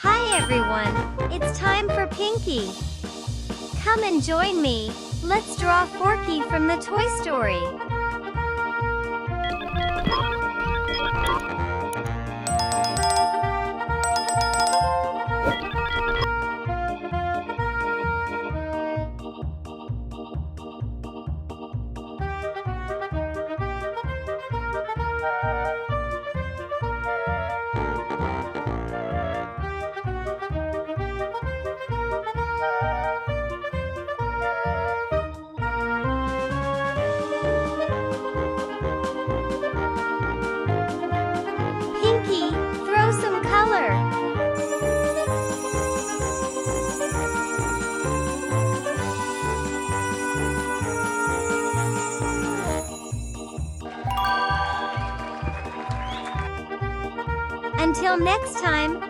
Hi everyone, it's time for Pinky. Come and join me. Let's draw Forky from the Toy Story. Pinky, throw some color. Until next time,